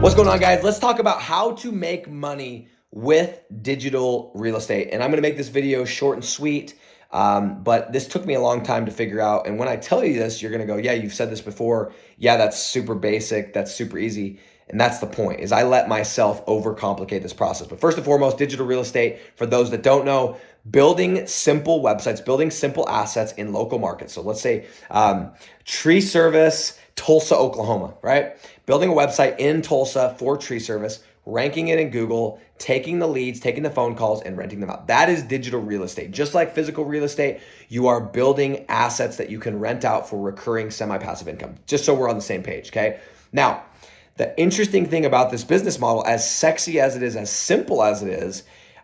What's going on, guys? Let's talk about how to make money with digital real estate. And I'm going to make this video short and sweet, but this took me a long time to figure out. And when I tell you this, you're going to go, yeah, you've said this before. Yeah, that's super basic. That's super easy. And that's the point, is I let myself overcomplicate this process. But first and foremost, digital real estate, for those that don't know, building simple websites, building simple assets in local markets. So let's say tree service, Tulsa, Oklahoma, right? Building a website in Tulsa for tree service, ranking it in Google, taking the leads, taking the phone calls, and renting them out. That is digital real estate. Just like physical real estate, you are building assets that you can rent out for recurring semi-passive income, just so we're on the same page, okay? Now, the interesting thing about this business model, as sexy as it is, as simple as it is,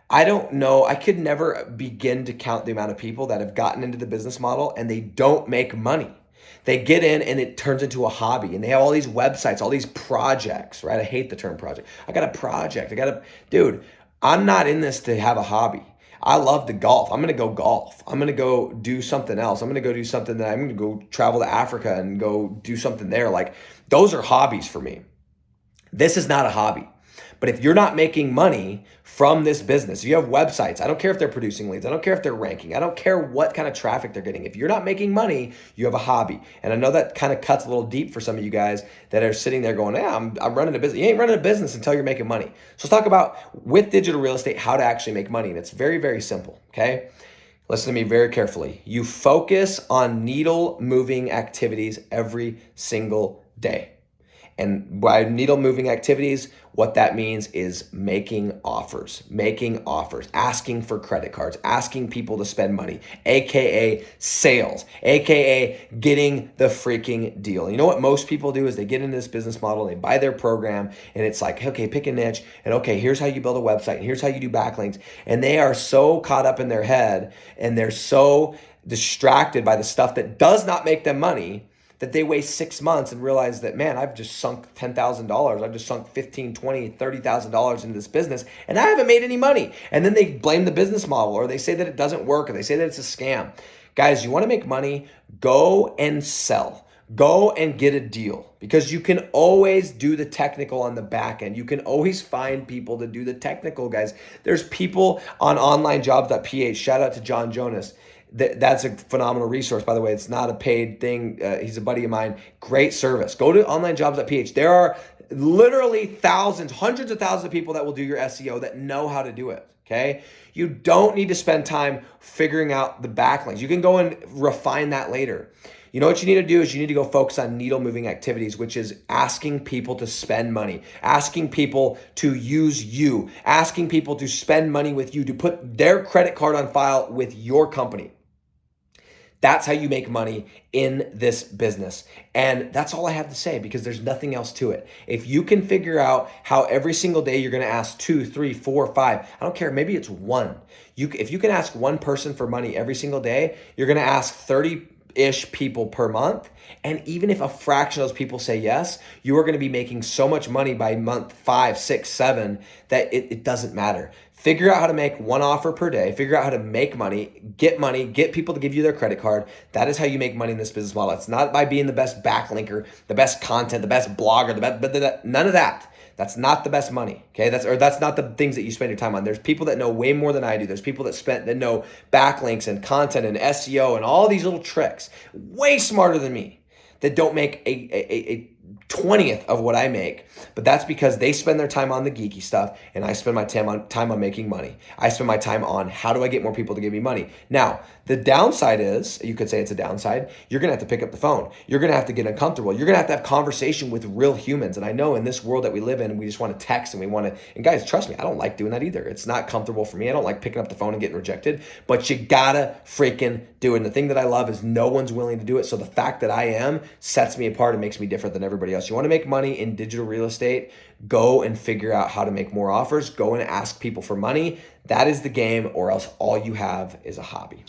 I don't know, I could never begin to count the amount of people that have gotten into the business model and they don't make money. They get in and it turns into a hobby, and they have all these websites, all these projects, right? I hate the term project. I got a project. Dude, I'm not in this to have a hobby. I love to golf. I'm going to go golf. I'm going to go do something else. I'm going to go do something that I'm going to go travel to Africa and go do something there. Like, those are hobbies for me. This is not a hobby. But if you're not making money from this business, you have websites, I don't care if they're producing leads, I don't care if they're ranking, I don't care what kind of traffic they're getting. If you're not making money, you have a hobby. And I know that kind of cuts a little deep for some of you guys that are sitting there going, yeah, I'm running a business. You ain't running a business until you're making money. So let's talk about, with digital real estate, how to actually make money. And it's very, very simple, okay? Listen to me very carefully. You focus on needle moving activities every single day. And by needle moving activities, what that means is making offers, asking for credit cards, asking people to spend money, AKA sales, AKA getting the freaking deal. You know what most people do is they get into this business model, they buy their program, and it's like, okay, pick a niche, and okay, here's how you build a website, and here's how you do backlinks. And they are so caught up in their head, and they're so distracted by the stuff that does not make them money, that they waste 6 months and realize that, man, I've just sunk $10,000. I've just sunk $15,000, $20,000, $30,000 into this business, and I haven't made any money. And then they blame the business model, or they say that it doesn't work, or they say that it's a scam. Guys, you want to make money? Go and sell. Go and get a deal, because you can always do the technical on the back end. You can always find people to do the technical, guys. There's people on onlinejobs.ph. Shout out to John Jonas. That's a phenomenal resource, by the way. It's not a paid thing. He's a buddy of mine. Great service. Go to onlinejobs.ph. There are literally thousands, hundreds of thousands of people that will do your SEO that know how to do it, okay? You don't need to spend time figuring out the backlinks. You can go and refine that later. You know what you need to do is you need to go focus on needle moving activities, which is asking people to spend money, asking people to use you, asking people to spend money with you, to put their credit card on file with your company. That's how you make money in this business. And that's all I have to say, because there's nothing else to it. If you can figure out how every single day you're going to ask 2, 3, 4, 5, I don't care, maybe it's one. If you can ask one person for money every single day, you're going to ask 30-ish people per month. And even if a fraction of those people say yes, you are going to be making so much money by month 5, 6, 7 that it doesn't matter. Figure out how to make one offer per day. Figure out how to make money, get people to give you their credit card. That is how you make money in this business model. It's not by being the best backlinker, the best content, the best blogger, none of that. That's not the best money, okay? That's not the things that you spend your time on. There's people that know way more than I do. There's people that know backlinks and content and SEO and all these little tricks, way smarter than me, that don't make a 20th of what I make. But that's because they spend their time on the geeky stuff, and I spend my time on making money. I spend my time on how do I get more people to give me money. Now, the downside is, you could say it's a downside, you're going to have to pick up the phone. You're going to have to get uncomfortable. You're going to have conversation with real humans. And I know in this world that we live in, we just want to text and guys, trust me, I don't like doing that either. It's not comfortable for me. I don't like picking up the phone and getting rejected, but you gotta freaking do it. And the thing that I love is no one's willing to do it. So the fact that I am sets me apart and makes me different than everybody else. You want to make money in digital real estate? Go and figure out how to make more offers. Go and ask people for money. That is the game, or else all you have is a hobby.